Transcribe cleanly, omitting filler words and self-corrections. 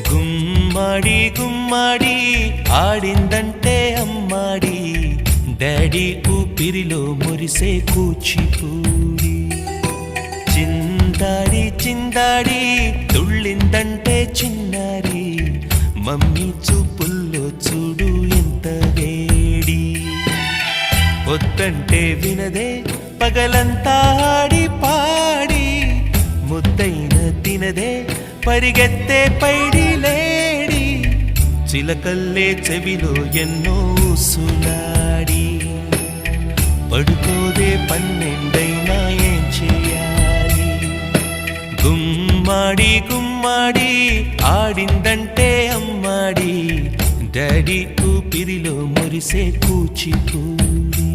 గుమ్మడి గుమ్మడి ఆడిందంటే అమ్మాడి daddy ఊపిరిలో మురిసే కూచిపూడి చిందాడి చిందాడి తుళ్ళిందంటే చిన్నారి మమ్మీ చూపుల్లో చూడు ఎంత వేడి వద్దంటే వినదే పగలంతా ఆడి పాడి ముద్దైన తినదే పరిగెత్తే పైడి లేడి చిలకల్లే చెవిలో ఎన్నో సులాడి పడుకోదే పన్నెండైనా ఏం చేయాలి గుమ్మాడి గుమ్మాడి ఆడిందంటే అమ్మాడి డాడీ ఊపిరిలో మురిసే కూచిపూడి